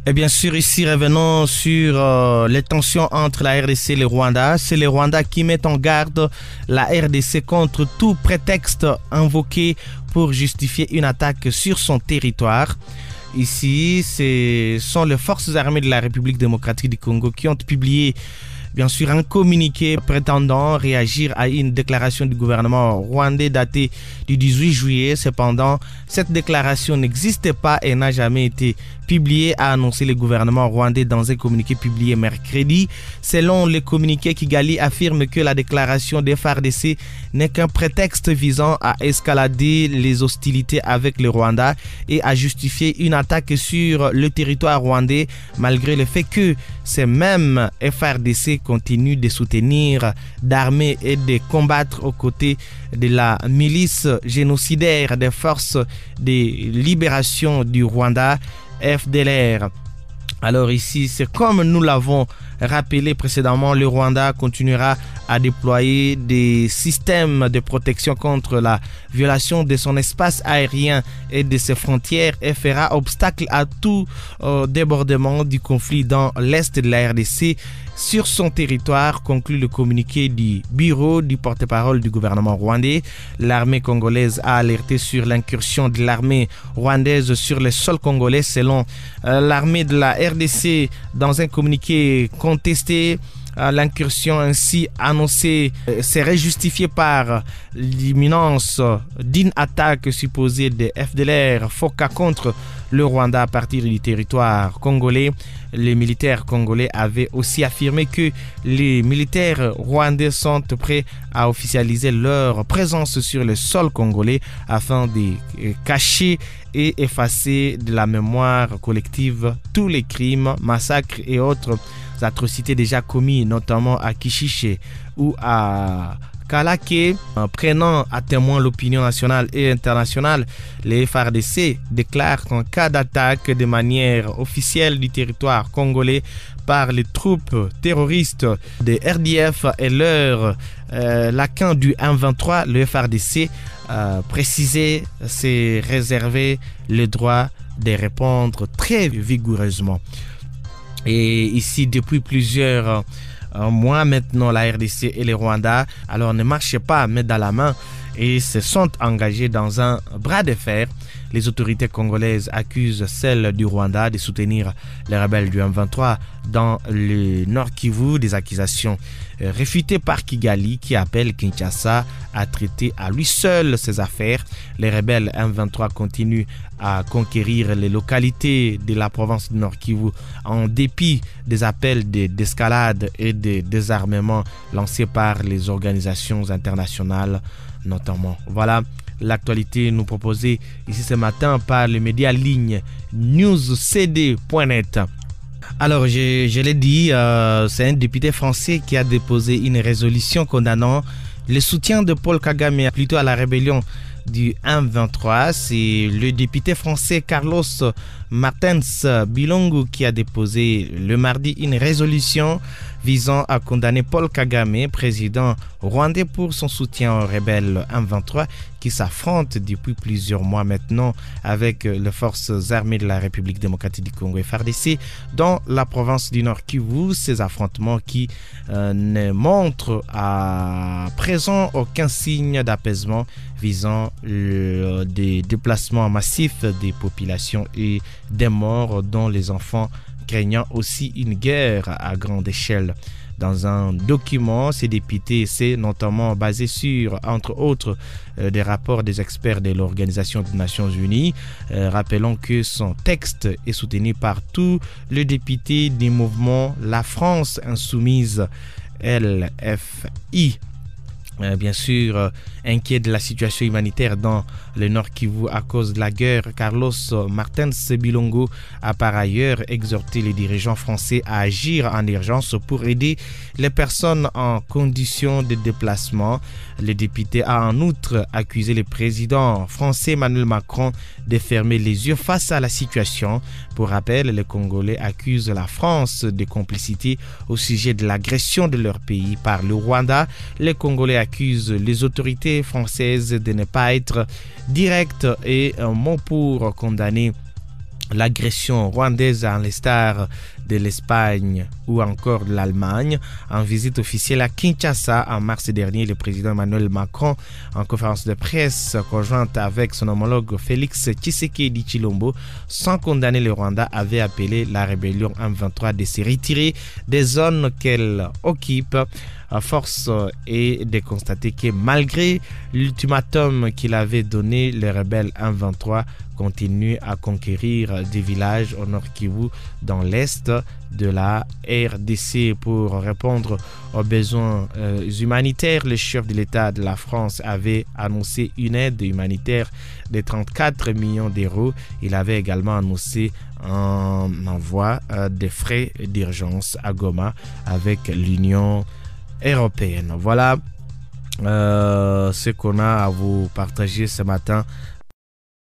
Et bien sûr, ici, revenons sur les tensions entre la RDC et le Rwanda. C'est le Rwanda qui met en garde la RDC contre tout prétexte invoqué pour justifier une attaque sur son territoire. Ici, ce sont les forces armées de la République démocratique du Congo qui ont publié bien sûr un communiqué prétendant réagir à une déclaration du gouvernement rwandais datée du 18 juillet. Cependant, cette déclaration n'existait pas et n'a jamais été publiée, a annoncé le gouvernement rwandais dans un communiqué publié mercredi. Selon le communiqué, Kigali affirme que la déclaration des FARDC n'est qu'un prétexte visant à escalader les hostilités avec le Rwanda et à justifier une attaque sur le territoire rwandais, malgré le fait que ces mêmes FARDC continuent de soutenir, d'armer et de combattre aux côtés de la milice génocidaire des forces de libération du Rwanda, FDLR. Alors ici, c'est comme nous l'avons rappelé précédemment, le Rwanda continuera à déployer des systèmes de protection contre la violation de son espace aérien et de ses frontières et fera obstacle à tout débordement du conflit dans l'est de la RDC sur son territoire, conclut le communiqué du bureau du porte-parole du gouvernement rwandais. L'armée congolaise a alerté sur l'incursion de l'armée rwandaise sur le sol congolais. Selon l'armée de la RDC, dans un communiqué contesté, l'incursion ainsi annoncée serait justifiée par l'imminence d'une attaque supposée des FDLR FOCA contre le Rwanda à partir du territoire congolais. Les militaires congolais avaient aussi affirmé que les militaires rwandais sont prêts à officialiser leur présence sur le sol congolais afin de cacher et effacer de la mémoire collective tous les crimes, massacres et autres atrocités déjà commis, notamment à Kishiché ou à Kalake. En prenant à témoin l'opinion nationale et internationale, les FARDC déclarent qu'en cas d'attaque de manière officielle du territoire congolais par les troupes terroristes de RDF et leur lacan du M23, le FARDC précisait s'est réservé le droit de répondre très vigoureusement. Et ici, depuis plusieurs mois maintenant, la RDC et le Rwanda ne marchent pas main dans la main et se sont engagés dans un bras de fer. Les autorités congolaises accusent celles du Rwanda de soutenir les rebelles du M23 dans le Nord Kivu, des accusations réfutées par Kigali qui appelle Kinshasa à traiter à lui seul ses affaires. Les rebelles M23 continuent à conquérir les localités de la province du Nord Kivu en dépit des appels d'escalade et de désarmement lancés par les organisations internationales notamment. Voilà l'actualité nous proposée ici ce matin par les médias ligne newscd.net. Alors, je l'ai dit, c'est un député français qui a déposé une résolution condamnant le soutien de Paul Kagame plutôt à la rébellion du M23. C'est le député français Carlos Martens Bilongo qui a déposé le mardi une résolution visant à condamner Paul Kagame, président rwandais, pour son soutien aux rebelles M23 qui s'affrontent depuis plusieurs mois maintenant avec les forces armées de la République démocratique du Congo FARDC dans la province du Nord Kivu. Ces affrontements qui ne montrent à présent aucun signe d'apaisement visant des déplacements massifs des populations et des morts, dont les enfants, craignant aussi une guerre à grande échelle. Dans un document, ces députés s'est notamment basé sur, entre autres, des rapports des experts de l'Organisation des Nations Unies. Rappelons que son texte est soutenu par tous les députés du mouvement La France Insoumise, LFI. Bien sûr, inquiet de la situation humanitaire dans le Nord Kivu à cause de la guerre, Carlos Martens Bilongo a par ailleurs exhorté les dirigeants français à agir en urgence pour aider les personnes en condition de déplacement. Le député a en outre accusé le président français Emmanuel Macron de fermer les yeux face à la situation. Pour rappel, les Congolais accusent la France de complicité au sujet de l'agression de leur pays par le Rwanda. Les Congolais accusent les autorités françaises de ne pas être directes et un mot pour condamner l'agression rwandaise à l'instar de l'Espagne ou encore de l'Allemagne. En visite officielle à Kinshasa en mars dernier, le président Emmanuel Macron, en conférence de presse conjointe avec son homologue Félix Tshisekedi Tshilombo, sans condamner le Rwanda, avait appelé la rébellion M23 de se retirer des zones qu'elle occupe. À force est de constater que malgré l'ultimatum qu'il avait donné, les rebelles M23 continuent à conquérir des villages au Nord Kivu, dans l'est de la RDC. Pour répondre aux besoins humanitaires, le chef de l'État de la France avait annoncé une aide humanitaire de 34 millions d'euros. Il avait également annoncé un envoi de frais d'urgence à Goma avec l'Union européenne. Voilà ce qu'on a à vous partager ce matin